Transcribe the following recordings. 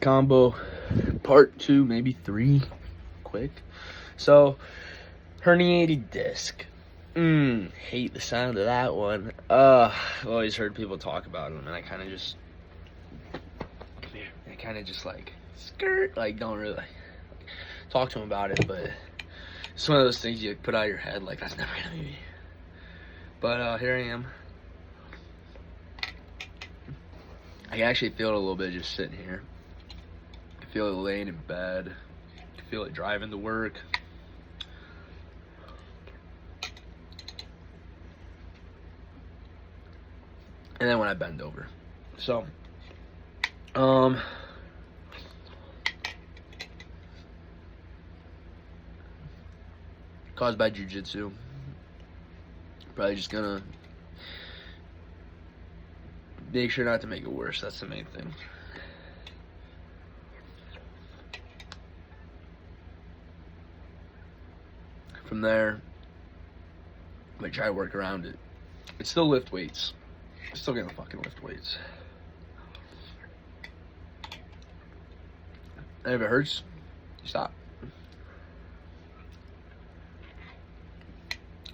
combo part 2, maybe 3, quick. So, herniated disc. Hate the sound of that one. I've always heard people talk about them, and I kind of just like skirt, like don't really talk to them about it, but it's one of those things you put out of your head, like that's never gonna be me. But here I am. I can actually feel it a little bit just sitting here. I feel it laying in bed. I can feel it driving to work. And then when I bend over. So, caused by jiu-jitsu. Probably just gonna make sure not to make it worse. That's the main thing. From there, I'm gonna try to work around it. It's still lift weights. I'm still gonna fucking lift weights. And if it hurts, you stop.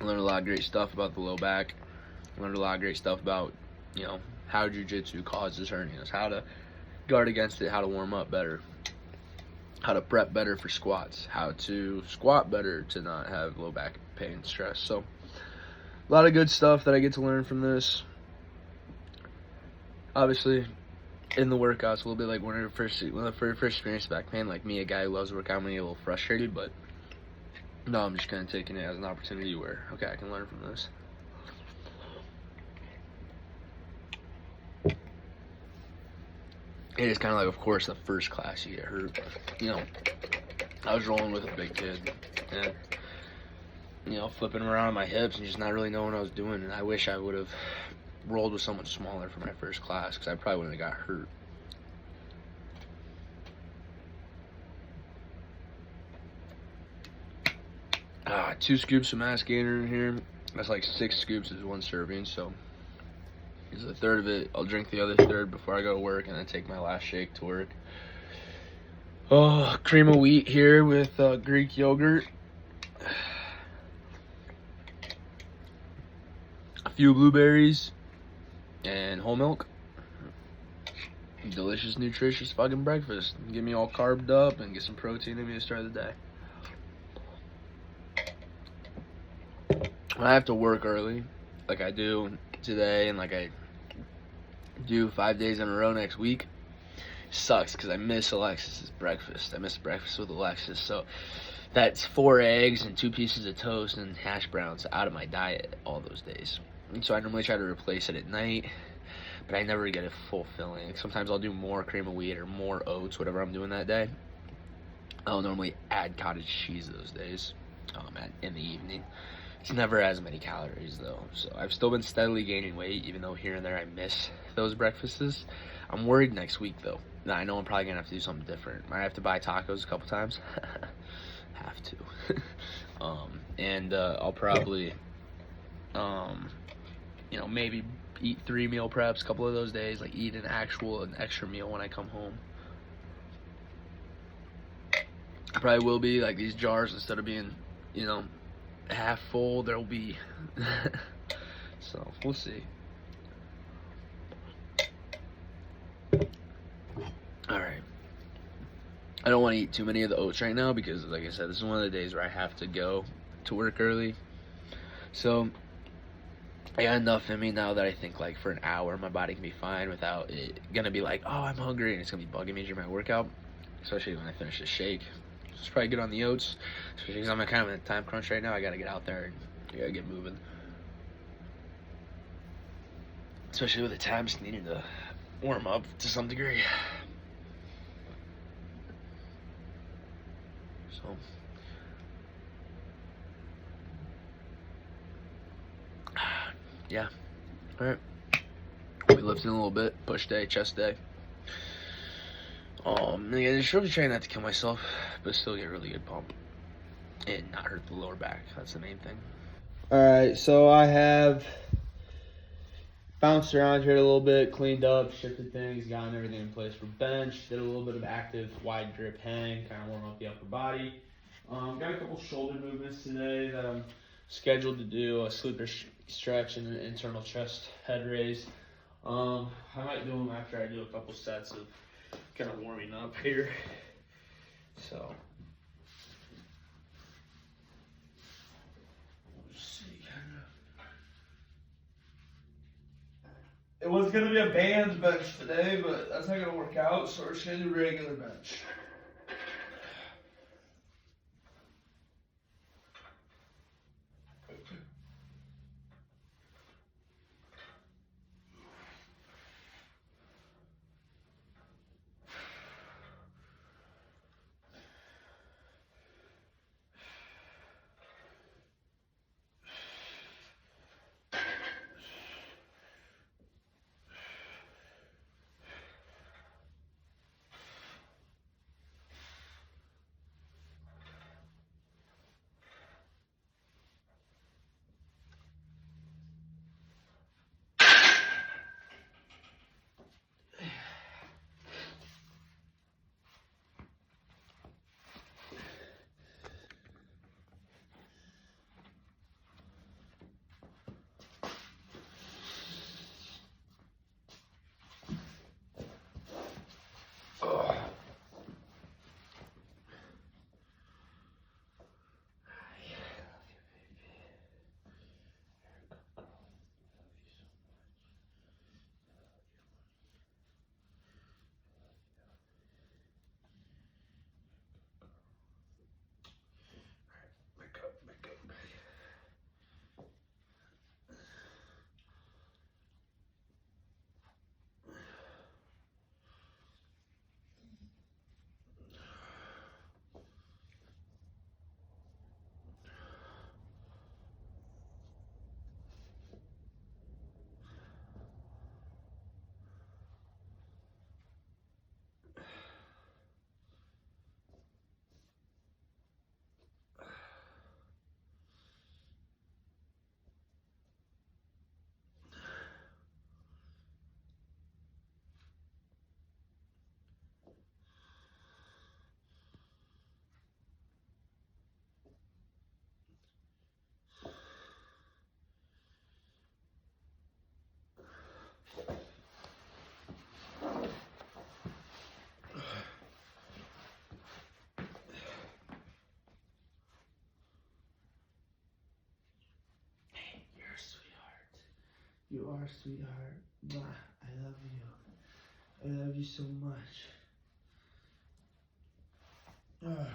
I learned a lot of great stuff about the low back. I learned a lot of great stuff about, how jiu-jitsu causes hernias, how to guard against it, how to warm up better, how to prep better for squats, how to squat better to not have low back pain, stress. So, a lot of good stuff that I get to learn from this. Obviously, in the workouts, a little bit like when I first experienced back pain, like me, a guy who loves to work out, I'm gonna get a little frustrated, but no, I'm just kind of taking it as an opportunity where, okay, I can learn from this. It is kind of like, of course, the first class you get hurt. I was rolling with a big kid, and flipping around on my hips and just not really knowing what I was doing. And I wish I would have rolled with someone smaller for my first class, because I probably wouldn't have got hurt. Two scoops of mass gainer in here. That's like 6 scoops is 1 serving, so here's a third of it. I'll drink the other third before I go to work, and then take my last shake to work. Cream of wheat here with Greek yogurt. A few blueberries and whole milk. Delicious, nutritious fucking breakfast. Get me all carved up and get some protein in me to start the day. When I have to work early, like I do today, and like I do 5 days in a row next week, sucks because I miss Alexis's breakfast. I miss breakfast with Alexis. So that's 4 eggs and 2 pieces of toast and hash browns out of my diet all those days. And so I normally try to replace it at night, but I never get it fulfilling. Sometimes I'll do more cream of wheat or more oats, whatever I'm doing that day. I'll normally add cottage cheese those days in the evening. It's never as many calories though, so I've still been steadily gaining weight, even though here and there I miss those breakfasts. I'm worried next week though. Now, I know I'm probably gonna have to do something different. Might have to buy tacos a couple times. Have to. And I'll probably, maybe eat 3 meal preps a couple of those days, like eat an extra meal when I come home. I probably will be like these jars, instead of being, half full, there'll be so we'll see. Alright, I don't want to eat too many of the oats right now, because like I said, this is one of the days where I have to go to work early. So I got enough in me now that I think like for an hour my body can be fine without it gonna be like, oh, I'm hungry, and it's gonna be bugging me during my workout, especially when I finish the shake. It's probably good on the oats, especially because I'm kind of in a time crunch right now. I gotta get out there and I gotta get moving. Especially with the times needing to warm up to some degree. So, yeah. Alright. We'll be lifting a little bit. Push day, chest day. Yeah, just really trying not to kill myself, but still get a really good pump and not hurt the lower back. That's the main thing. Alright, so I have bounced around here a little bit, cleaned up, shifted things, gotten everything in place for bench. Did a little bit of active wide grip hang, kind of warm up the upper body. Got a couple shoulder movements today that I'm scheduled to do, a sleeper stretch and an internal chest head raise. I might do them after I do a couple sets of kind of warming up here. So, let's see. It was gonna be a band bench today, but that's not gonna work out, so we're just gonna do regular bench. You are a sweetheart. Mwah. I love you. I love you so much. Ow.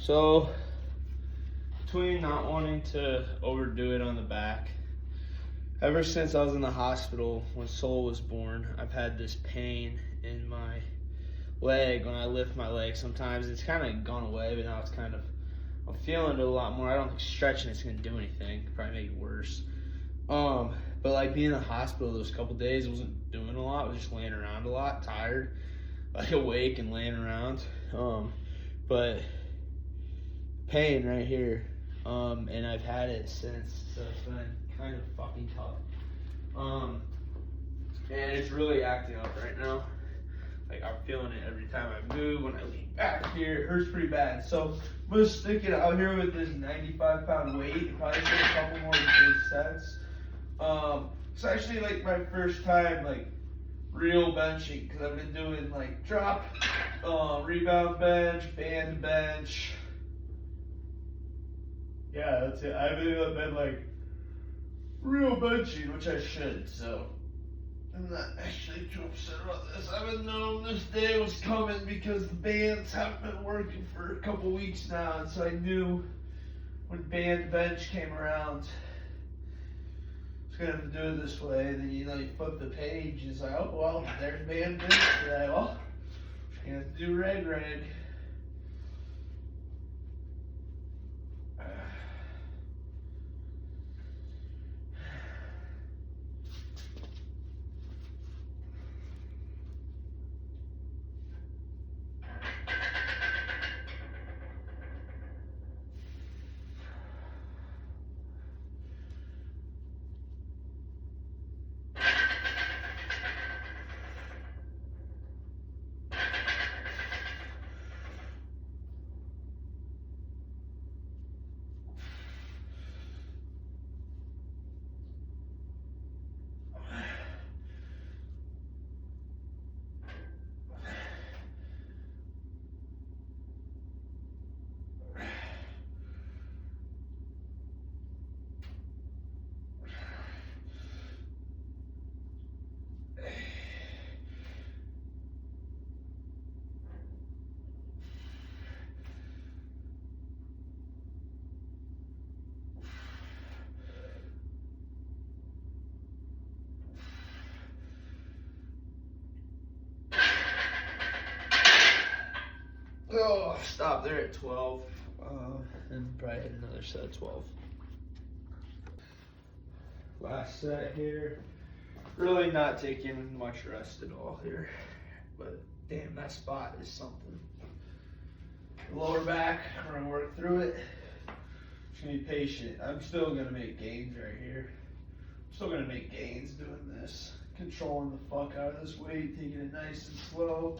So, between not wanting to overdo it on the back, ever since I was in the hospital when Soul was born, I've had this pain in my leg when I lift my leg. Sometimes it's kind of gone away, but now it's kind of, I'm feeling it a lot more. I don't think stretching is going to do anything, probably make it worse. But like being in the hospital those couple days, I wasn't doing a lot. I was just laying around a lot, tired, like awake and laying around. But pain right here, and I've had it since, so it's been kind of fucking tough. And it's really acting up right now. Like I'm feeling it every time I move. When I lean back here, it hurts pretty bad. So I'm gonna stick it out here with this 95-pound weight and probably take a couple more big sets. It's actually like my first time like real benching, because I've been doing like drop, rebound bench, band bench. Yeah, that's it. I haven't been like real benching, which I should, so I'm not actually too upset about this. I've been knowing this day was coming because the bands haven't been working for a couple weeks now, and so I knew when band bench came around, I was gonna have to do it this way. Then you flip the page, and it's like, oh well, there's band bench today. Well, I'm gonna have to do reg. Oh, stop there at 12. And probably hit another set of 12. Last set here. Really not taking much rest at all here. But damn, that spot is something. Lower back, we're gonna work through it. Just gonna be patient. I'm still gonna make gains right here. I'm still gonna make gains doing this. Controlling the fuck out of this weight, taking it nice and slow.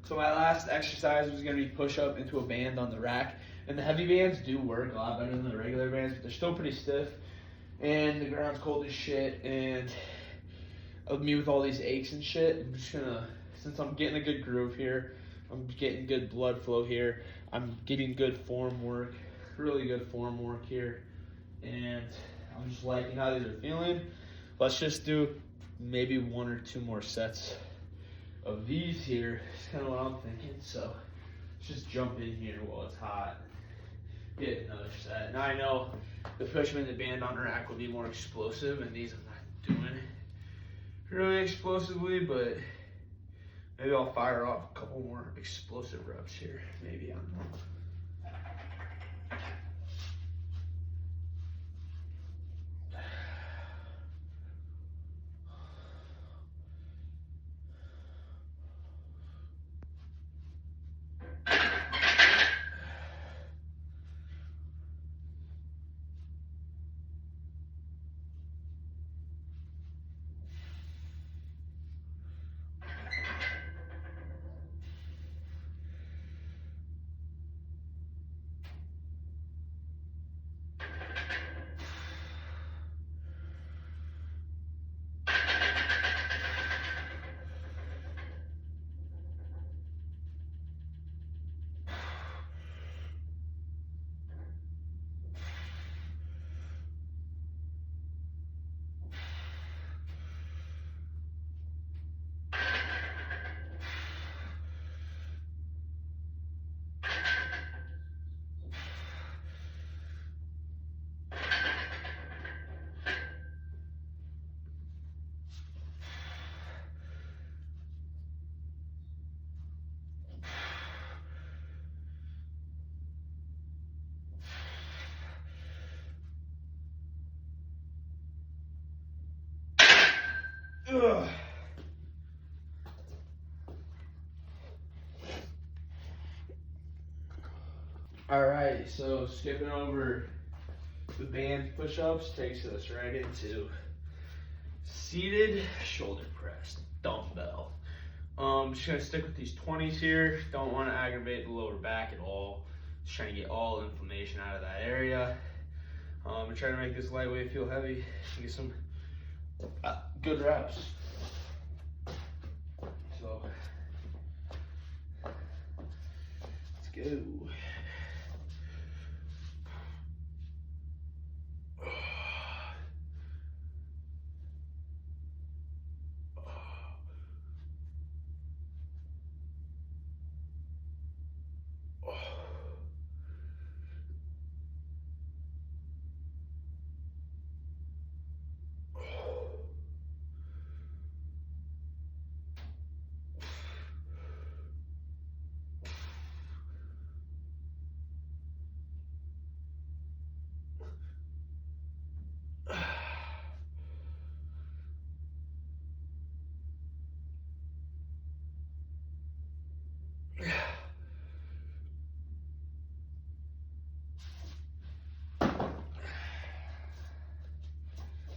So my last exercise was going to be push-up into a band on the rack. And the heavy bands do work a lot better than the regular bands, but they're still pretty stiff. And the ground's cold as shit. And me with all these aches and shit, I'm just going to, since I'm getting a good groove here, I'm getting good blood flow here, I'm getting good form work, really good form work here. And I'm just liking how these are feeling. Let's just do maybe 1 or 2 more sets of these here. It's kind of what I'm thinking. So let's just jump in here while it's hot. Get another set. Now I know the push-up and the band on rack will be more explosive, and these I'm not doing. really explosively, but maybe I'll fire off a couple more explosive reps here. Maybe, I don't know. Ugh. Alright, so skipping over the band push-ups takes us right into seated shoulder press, dumbbell. Just gonna stick with these 20s here. Don't want to aggravate the lower back at all. Just trying to get all inflammation out of that area. And try to make this lightweight feel heavy and get some good reps. So let's go.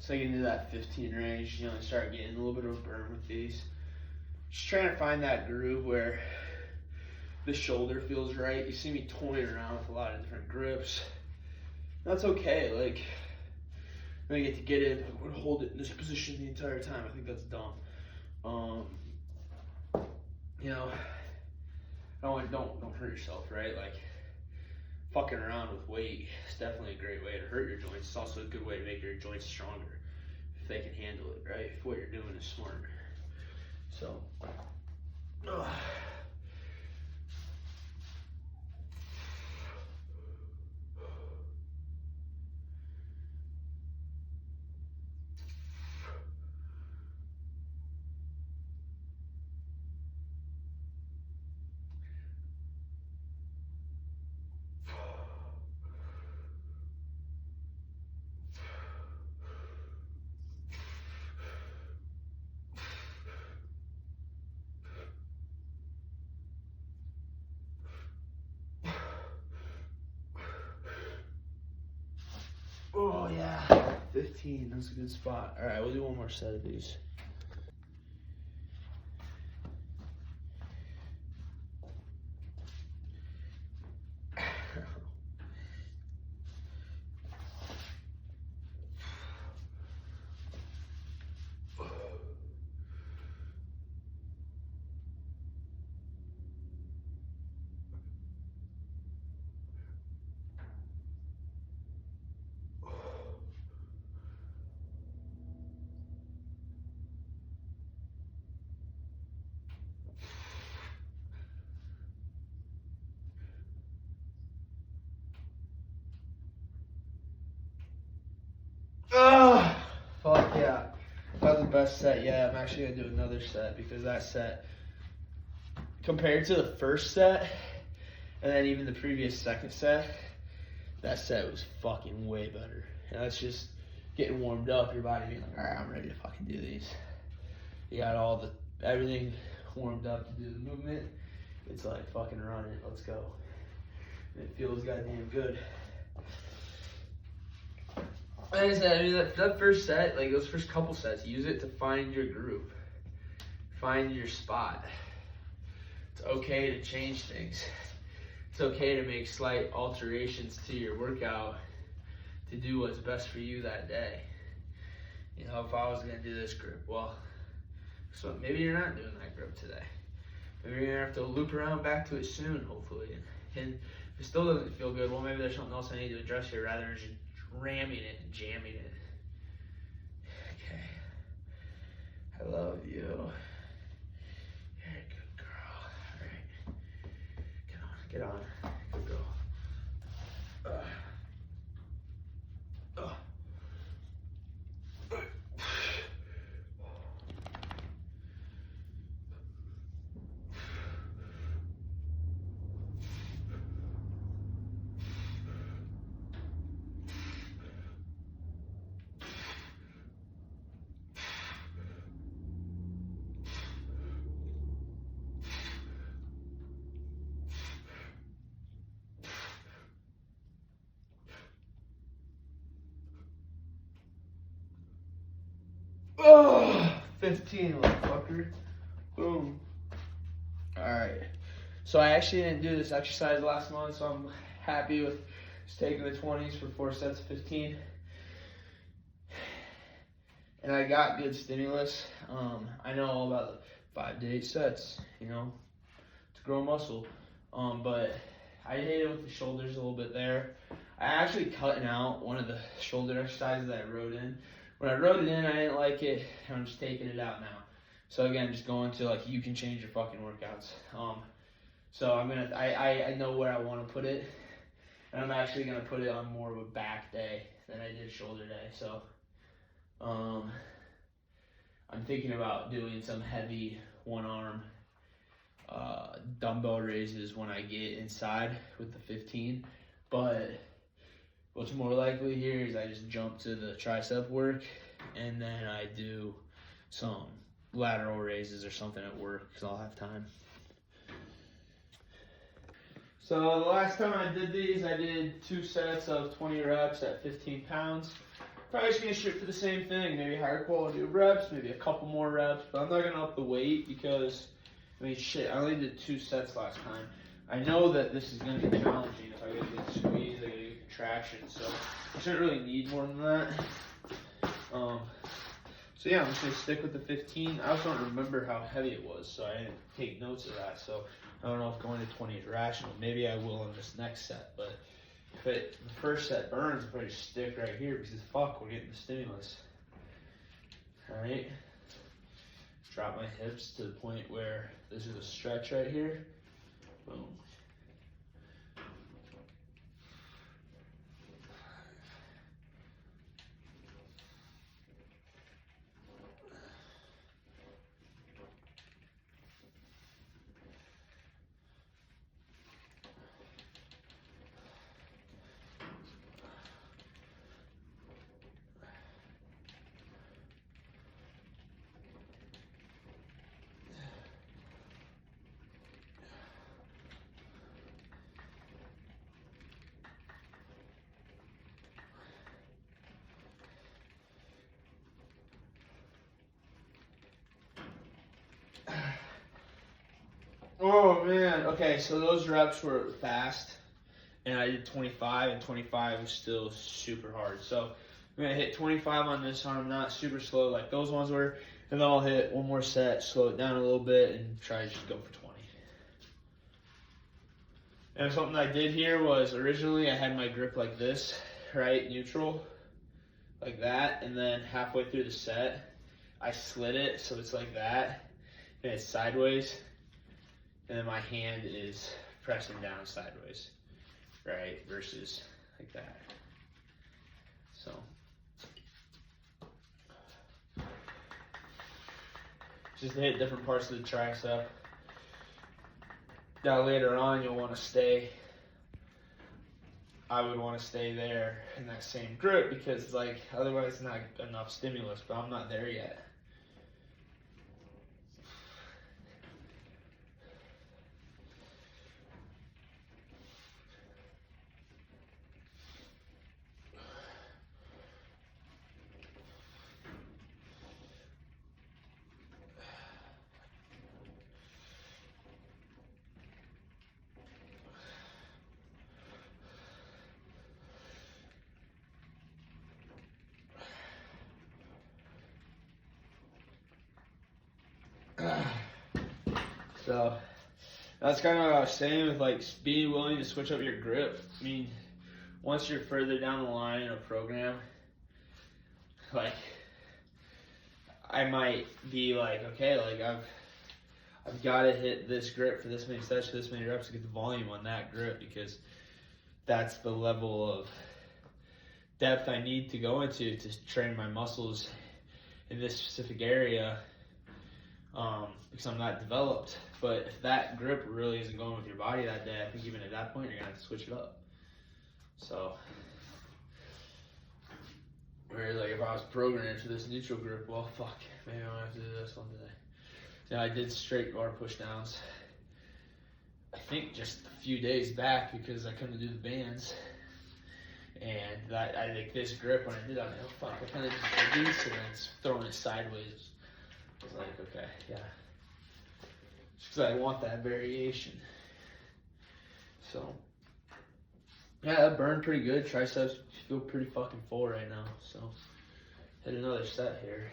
So you get into that 15 range, you know, start getting a little bit of a burn with these. Just trying to find that groove where the shoulder feels right. You see me toying around with a lot of different grips. That's okay. Like, I get to get it, I'm gonna hold it in this position the entire time. I think that's dumb. You know, don't hurt yourself, right? Like, fucking around with weight is definitely a great way to hurt your joints. It's also a good way to make your joints stronger if they can handle it, right? If what you're doing is smart. So, oh yeah, 15, that's a good spot. All right, we'll do one more set of these. was the best set yet. I'm actually gonna do another set because that set, compared to the first set, and then even the previous second set, that set was fucking way better. And that's just getting warmed up, your body being like, all right, I'm ready to fucking do these. You got everything warmed up to do the movement. It's like fucking run it, let's go. And it feels goddamn good. Like I said, I mean, that first set, like those first couple sets, use it to find your groove, find your spot. It's okay to change things. It's okay to make slight alterations to your workout to do what's best for you that day. You know, if I was gonna do this grip, well, so maybe you're not doing that grip today. Maybe you're gonna have to loop around back to it soon, hopefully. And if it still doesn't feel good, well, maybe there's something else I need to address here rather than just ramming it and jamming it. Okay. I love you. You're a good girl. All right. Get on. Good girl. Oh, 15, motherfucker. Boom. Alright. So I actually didn't do this exercise last month, so I'm happy with just taking the 20s for 4 sets of 15. And I got good stimulus. I know all about 5 to 8 sets, you know, to grow muscle. But I hit it with the shoulders a little bit there. I actually cutting out one of the shoulder exercises that I wrote in. When I wrote it in, I didn't like it, and I'm just taking it out now. So again, just going to like, you can change your fucking workouts. So I know where I want to put it, and I'm actually gonna put it on more of a back day than I did shoulder day. So, I'm thinking about doing some heavy one arm dumbbell raises when I get inside with the 15, but what's more likely here is I just jump to the tricep work and then I do some lateral raises or something at work because I'll have time. So the last time I did these, I did 2 sets of 20 reps at 15 pounds. Probably just gonna shoot for the same thing, maybe higher quality of reps, maybe a couple more reps, but I'm not gonna up the weight because, I mean, shit, I only did 2 sets last time. I know that this is gonna be challenging if I gotta get squeezed, I gotta get contraction, so I shouldn't really need more than that. So yeah, I'm just gonna stick with the 15. I also don't remember how heavy it was, so I didn't take notes of that, so I don't know if going to 20 is rational. Maybe I will in this next set, but if the first set burns, I'll probably just stick right here because fuck, we're getting the stimulus. Alright. Drop my hips to the point where this is a stretch right here. Boom. Oh man, okay, so those reps were fast, and I did 25, and 25 was still super hard. So I'm gonna hit 25 on this arm, not super slow like those ones were, and then I'll hit one more set, slow it down a little bit, and try to just go for 20. And something I did here was, originally I had my grip like this, right, neutral, like that, and then halfway through the set, I slid it so it's like that, and it's sideways. And then my hand is pressing down sideways, right, versus like that. So, just to hit different parts of the tricep. Now later on, you'll want to stay. I would want to stay there in that same grip because, like, otherwise, not enough stimulus. But I'm not there yet. So that's kind of what I was saying with like being willing to switch up your grip. I mean, once you're further down the line in a program, like I might be like, okay, like I've got to hit this grip for this many sets, for this many reps to get the volume on that grip because that's the level of depth I need to go into to train my muscles in this specific area. Because I'm not developed. But if that grip really isn't going with your body that day, I think even at that point you're gonna have to switch it up. So, whereas like if I was programmed for this neutral grip, well, fuck, maybe I'm gonna have to do this one today. Yeah, I did straight bar push downs. I think just a few days back because I couldn't do the bands. And that I think this grip when I did, I was like, oh fuck, I kind of just released and then throwing it sideways. I was like, okay, yeah. Just because I want that variation. So, yeah, that burned pretty good. Triceps feel pretty fucking full right now. So, hit another set here.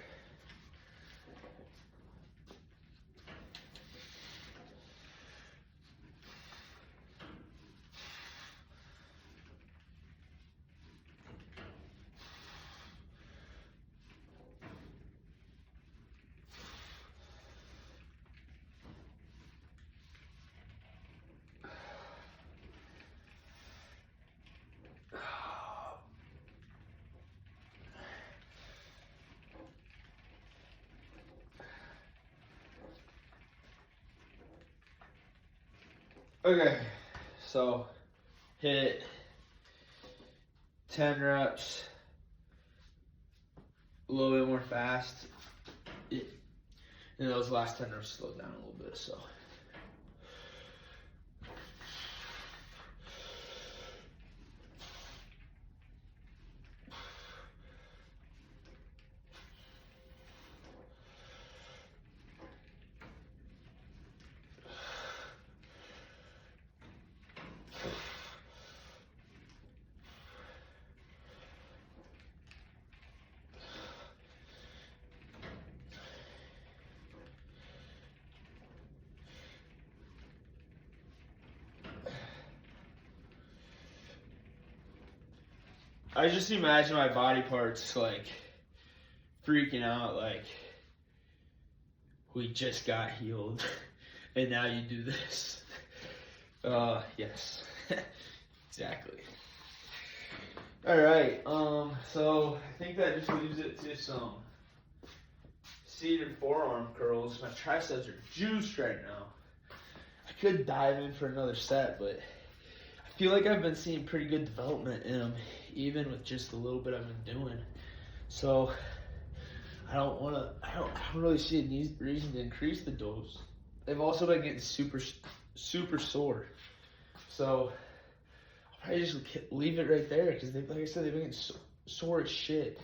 Okay, so hit 10 reps, a little bit more fast, and those last 10 reps slowed down a little bit, so. I just imagine my body parts like freaking out, like we just got healed and now you do this. Yes, exactly. All right, so I think that just leaves it to some seated forearm curls. My triceps are juiced right now. I could dive in for another set, but I feel like I've been seeing pretty good development in them, even with just a little bit I've been doing. So I don't really see a reason to increase the dose. They've also been getting super sore. So I'll probably just leave it right there because like I said, they've been getting sore as shit.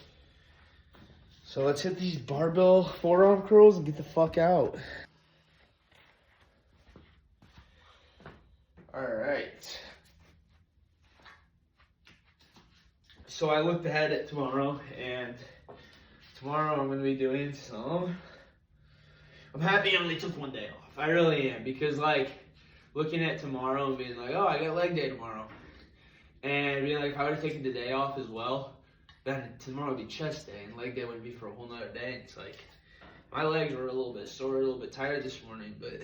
So let's hit these barbell forearm curls and get the fuck out. All right. So I looked ahead at tomorrow, and tomorrow I'm going to be doing some. I'm happy I only took one day off. I really am, because like looking at tomorrow and being like, oh, I got leg day tomorrow, and being like, if I would have taken the day off as well, then tomorrow would be chest day, and leg day would be for a whole nother day. And it's like my legs were a little bit sore, a little bit tired this morning, but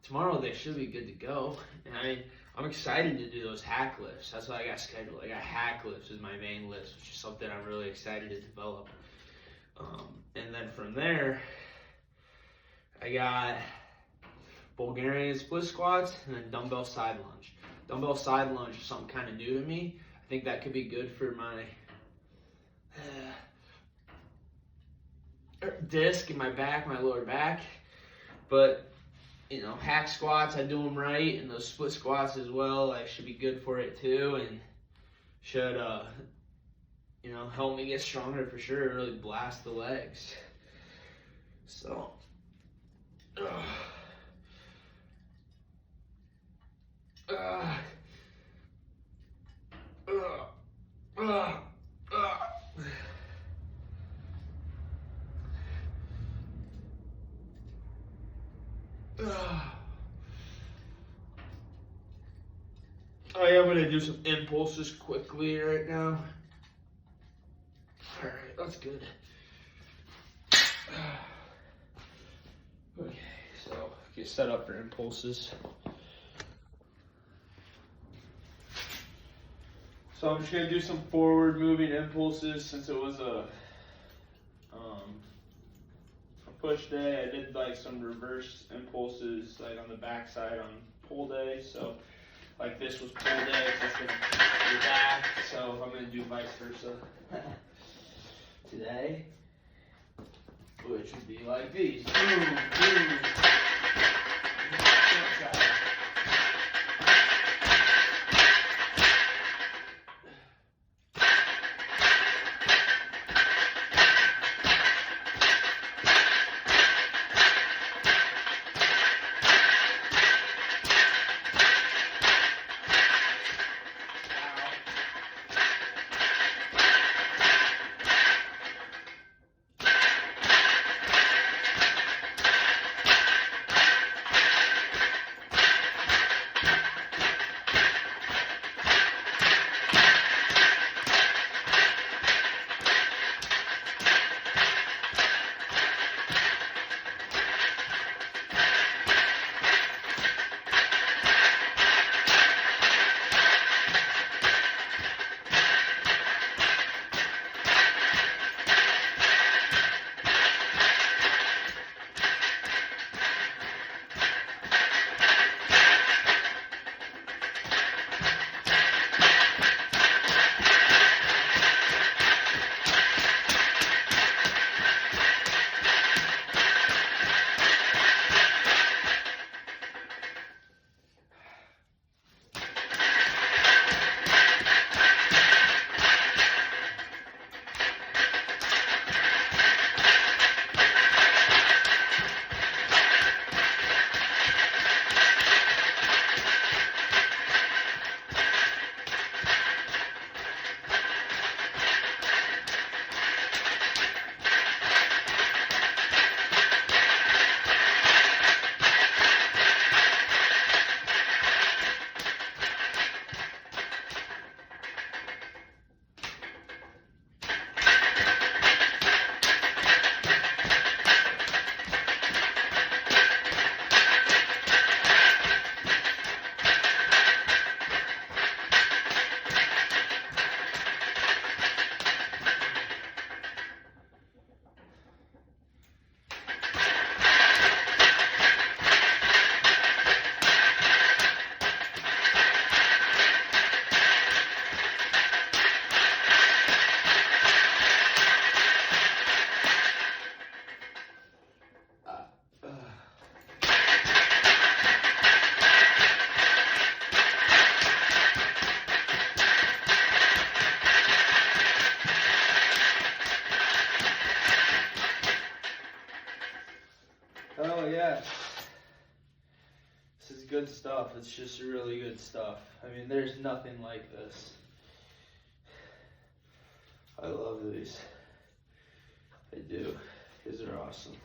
tomorrow they should be good to go. And I'm excited to do those hack lifts. That's what I got scheduled. I got hack lifts as my main lifts, which is something I'm really excited to develop. And then from there, I got Bulgarian split squats and then dumbbell side lunge. Dumbbell side lunge is something kind of new to me. I think that could be good for my disc in my back, my lower back. But, you know, hack squats, I do them right, and those split squats as well, I should be good for it too, and should, you know, help me get stronger for sure, and really blast the legs. So, I am going to do some impulses quickly right now. Alright, that's good. Okay, so get set up for impulses. So I'm just going to do some forward moving impulses since it was a push day. I did like some reverse impulses like on the backside on pull day. So like this was pull day, that's going to be back. So I'm going to do vice versa today, which would be like these. Boom, boom. Oh yeah, this is good stuff. It's just really good stuff. I mean, there's nothing like this. I love these. I do. These are awesome.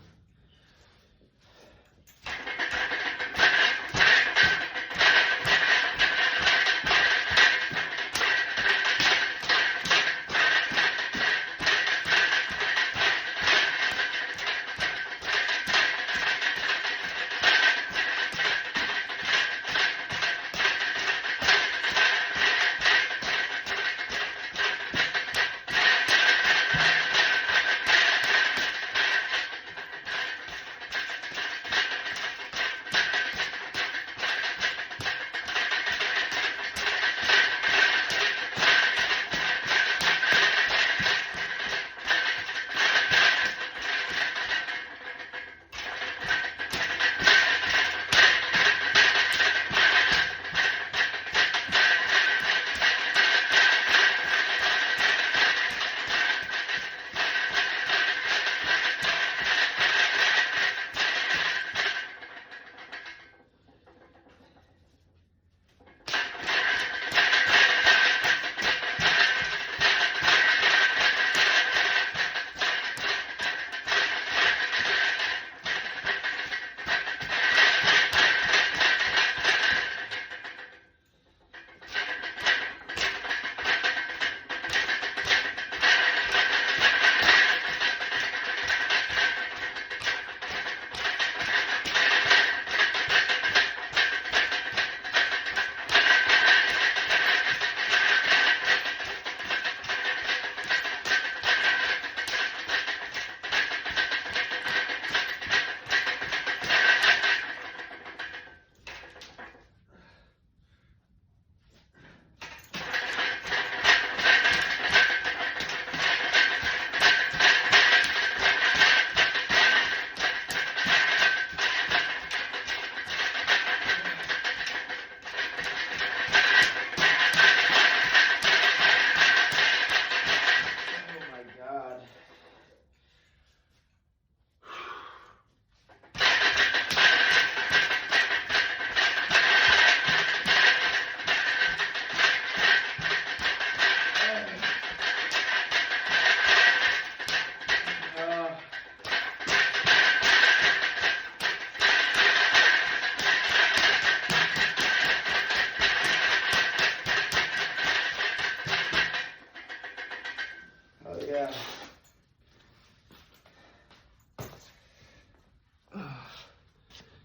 7.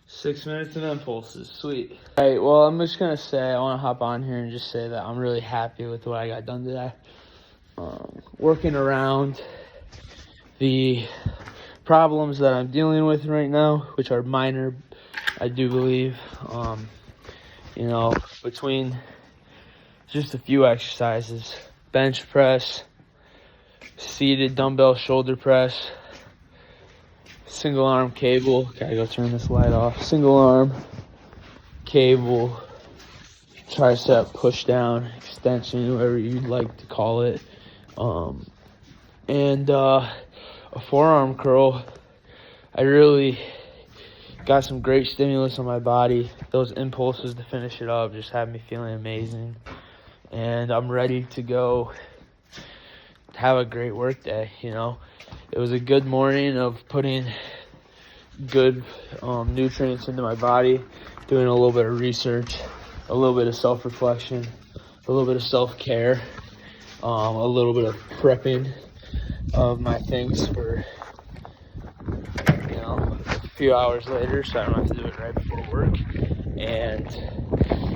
Six minutes of impulses, sweet. All right, well, I'm just gonna say, I want to hop on here and just say that I'm really happy with what I got done today. Working around the problems that I'm dealing with right now, which are minor, I do believe. You know, between just a few exercises, bench press, seated dumbbell shoulder press, single arm cable, gotta go turn this light off, single arm cable, tricep push down, extension, whatever you'd like to call it, and a forearm curl. I really got some great stimulus on my body. Those impulses to finish it up just had me feeling amazing, and I'm ready to go have a great work day. You know, it was a good morning of putting good nutrients into my body, doing a little bit of research, a little bit of self-reflection, a little bit of self-care, a little bit of prepping of my things for, you know, a few hours later, so I don't have to do it right before work, and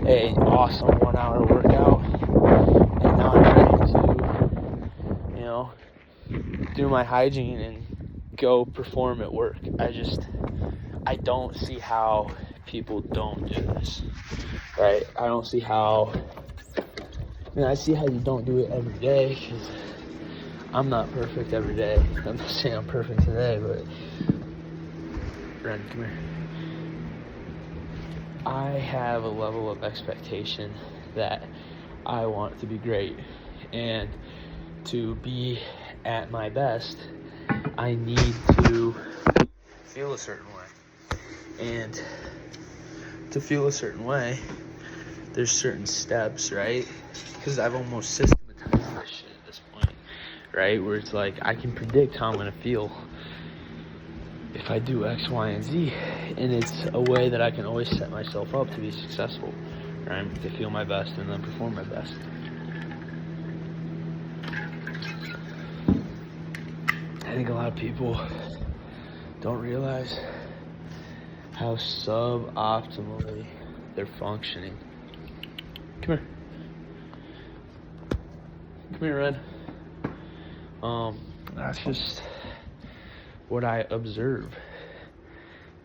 an awesome 1 hour workout. And now I'm ready to, you know, do my hygiene and go perform at work. I don't see how people don't do this, right? I don't see how, I see how you don't do it every day, because I'm not perfect every day. I'm not saying I'm perfect today, but Ren, come here. I have a level of expectation that I want to be great, and to be at my best, I need to feel a certain way. And to feel a certain way, there's certain steps, right? Because I've almost systematized this shit at this point, right? Where it's like, I can predict how I'm going to feel if I do X, Y, and Z. And it's a way that I can always set myself up to be successful, right? To feel my best and then perform my best. I think a lot of people don't realize how suboptimally they're functioning. Come here. Come here, Red. That's just what I observe.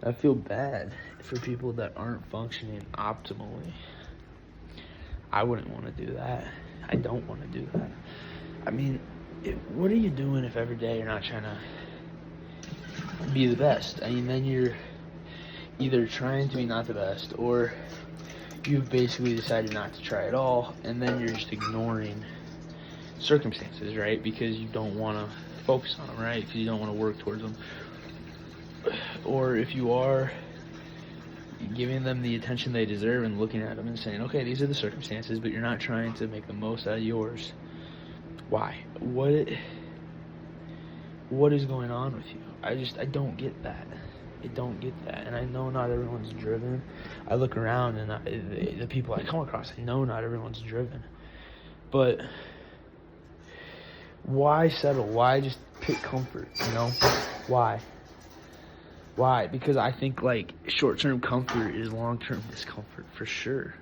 I feel bad for people that aren't functioning optimally. I wouldn't want to do that. I don't want to do that. I mean, what are you doing if every day you're not trying to be the best? I mean, then you're either trying to be not the best, or you've basically decided not to try at all, and then you're just ignoring circumstances, right? Because you don't want to focus on them, right? Because you don't want to work towards them. Or if you are giving them the attention they deserve and looking at them and saying, okay, these are the circumstances, but you're not trying to make the most out of yours. Why? What is going on with you? I don't get that. I don't get that. And I know not everyone's driven. I look around and the people I come across, I know not everyone's driven. But why settle? Why just pick comfort, you know? Why? Because I think, like, short-term comfort is long-term discomfort for sure,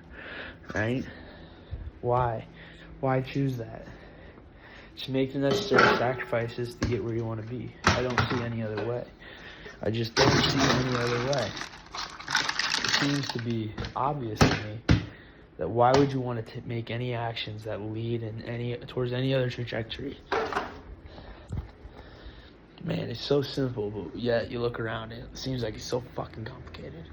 right? Why choose that? Just make the necessary sacrifices to get where you want to be. I don't see any other way. I just don't see any other way. It seems to be obvious to me that why would you want to make any actions that lead towards any other trajectory? Man, it's so simple, but yet you look around and it seems like it's so fucking complicated.